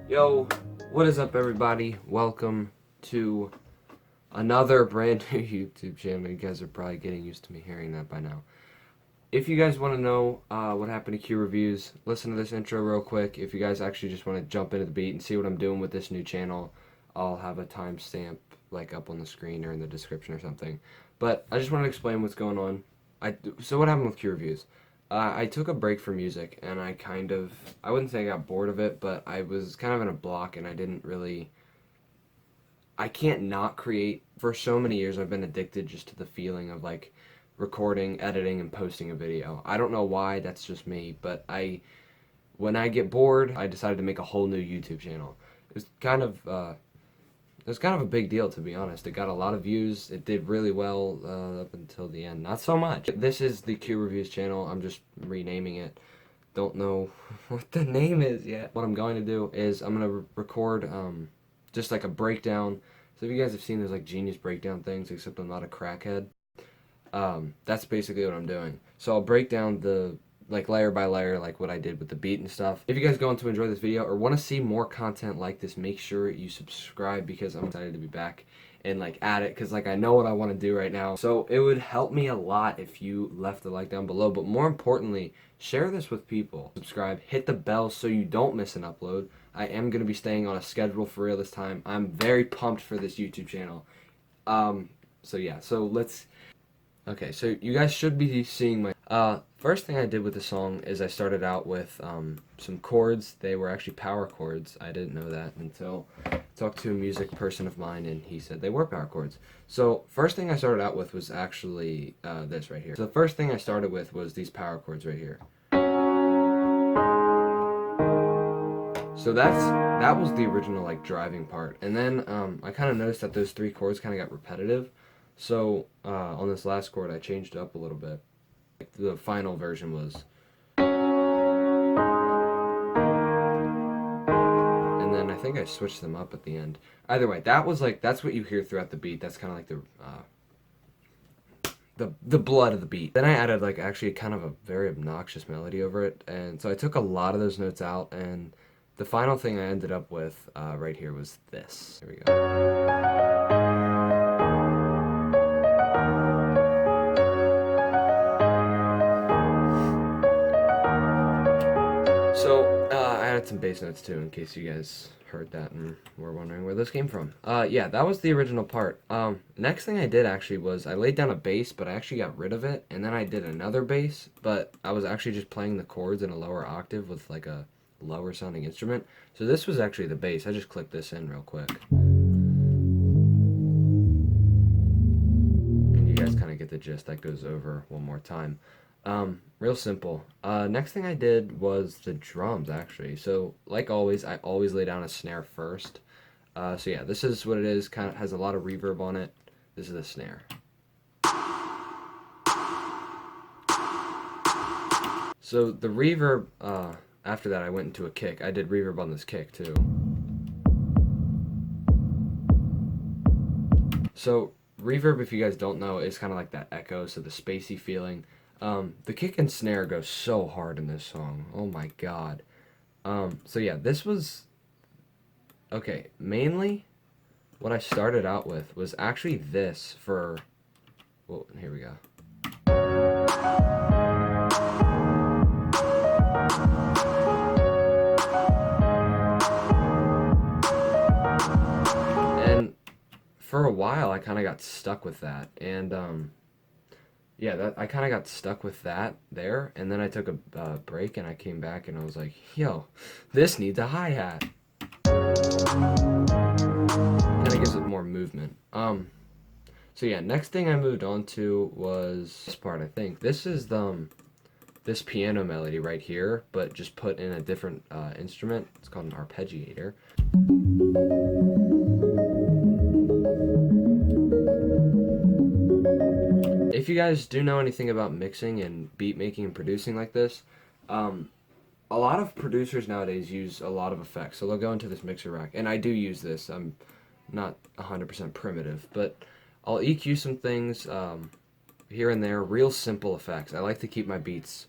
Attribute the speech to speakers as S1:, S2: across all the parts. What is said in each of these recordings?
S1: Yo, what is up everybody? Welcome to another brand new YouTube channel. You guys are probably getting used to me hearing that by now. If you guys want to know what happened to Q Reviews, listen to this intro real quick. If you guys actually just want to jump into the beat and see what I'm doing with this new channel, I'll have a timestamp like up on the screen or in the description or something. But I just want to explain what's going on. So what happened with Q Reviews? I took a break from music, and I wouldn't say I got bored of it, but I was kind of in a block, and I can't not create. For so many years, I've been addicted just to the feeling of, like, recording, editing, and posting a video. I don't know why, that's just me, but when I get bored, I decided to make a whole new YouTube channel. It was kind of a big deal, to be honest. It got a lot of views. It did really well up until the end. Not so much. This is the Q Reviews channel. I'm just renaming it. Don't know what the name is yet. What I'm going to do is I'm going to record just like a breakdown. So if you guys have seen those like Genius breakdown things, except I'm not a crackhead, that's basically what I'm doing. So I'll break down the like layer by layer, like what I did with the beat and stuff. If you guys going to enjoy this video or want to see more content like this, make sure you subscribe, because I'm excited to be back and like at it, because like I know what I want to do right now. So it would help me a lot if you left a like down below, but more importantly, share this with people. Subscribe, hit the bell so you don't miss an upload. I am going to be staying on a schedule for real this time. I'm very pumped for this YouTube channel. So yeah, okay, so you guys should be seeing my first thing I did with the song is I started out with some chords. They were actually power chords. I didn't know that until I talked to a music person of mine, and he said they were power chords. So first thing I started out with was actually this right here. So the first thing I started with was these power chords right here. So that was the original like driving part, and then I kind of noticed that those three chords kind of got repetitive. So on this last chord, I changed it up a little bit. The final version was, and then I think I switched them up at the end. Either way, that's what you hear throughout the beat. That's kind of like the blood of the beat. Then I added like actually kind of a very obnoxious melody over it, and so I took a lot of those notes out, and the final thing I ended up with right here was this. Here we go. So, I added some bass notes too, in case you guys heard that and were wondering where this came from. Yeah, that was the original part. Next thing I did actually was I laid down a bass, but I actually got rid of it, and then I did another bass, but I was actually just playing the chords in a lower octave with like a lower sounding instrument. So this was actually the bass. I just clicked this in real quick. And you guys kind of get the gist. That goes over one more time. Real simple. Next thing I did was the drums, actually. So, like always, I always lay down a snare first. So yeah, this is what it is. Kind of has a lot of reverb on it. This is the snare. So the reverb, after that I went into a kick. I did reverb on this kick, too. So, reverb, if you guys don't know, is kind of like that echo, so the spacey feeling. The kick and snare go so hard in this song. Oh my god. So yeah, this was... Okay, mainly, what I started out with was actually this for... Well, here we go. And for a while, I kind of got stuck with that. And, yeah, I kind of got stuck with that there, and then I took a break, and I came back, and I was like, yo, this needs a hi-hat. Kind of gives it more movement. So yeah, next thing I moved on to was this part, I think. This is this piano melody right here, but just put in a different instrument. It's called an arpeggiator. you guys do know anything about mixing and beat making and producing like this, a lot of producers nowadays use a lot of effects. So they'll go into this mixer rack, and I do use this. I'm not 100% primitive, but I'll EQ some things here and there, real simple effects. I like to keep my beats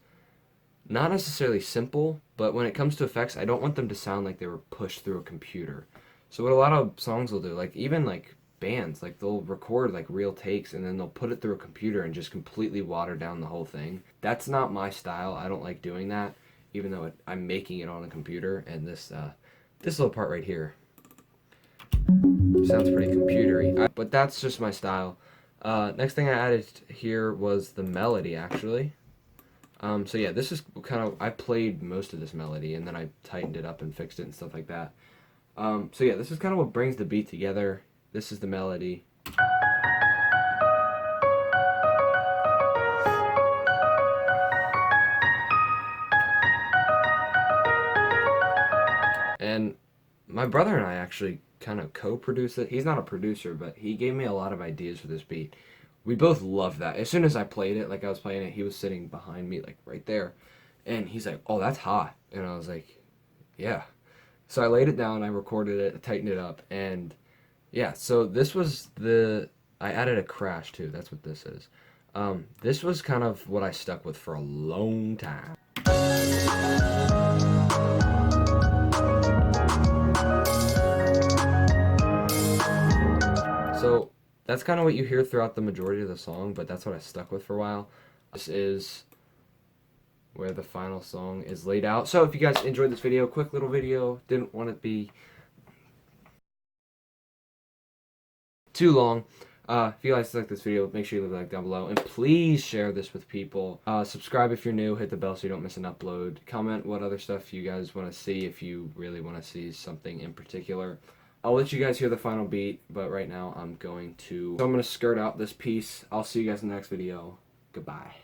S1: not necessarily simple, but when it comes to effects, I don't want them to sound like they were pushed through a computer. So what a lot of songs will do, like even like bands, like they'll record like real takes and then they'll put it through a computer and just completely water down the whole thing. That's not my style. I don't like doing that, even though I'm making it on a computer. And this little part right here sounds pretty computery, but that's just my style. Next thing I added here was the melody, actually. So yeah, this is kind of, I played most of this melody and then I tightened it up and fixed it and stuff like that. So yeah, this is kind of what brings the beat together. This is the melody. And my brother and I actually kind of co-produced it. He's not a producer, but he gave me a lot of ideas for this beat. We both loved that. As soon as I played it, like I was playing it, he was sitting behind me, like right there. And he's like, "Oh, that's hot." And I was like, "Yeah." So I laid it down, I recorded it, I tightened it up, and yeah, so this was I added a crash too, that's what this is. This was kind of what I stuck with for a long time. So that's kind of what you hear throughout the majority of the song, but that's what I stuck with for a while. This is where the final song is laid out. So if you guys enjoyed this video, quick little video, didn't want it to be too long. If you guys like this video, make sure you leave a like down below, and please share this with people. Subscribe if you're new, hit the bell so you don't miss an upload. Comment what other stuff you guys want to see if you really want to see something in particular. I'll let you guys hear the final beat, but right now I'm going to skirt out this piece. I'll see you guys in the next video. Goodbye.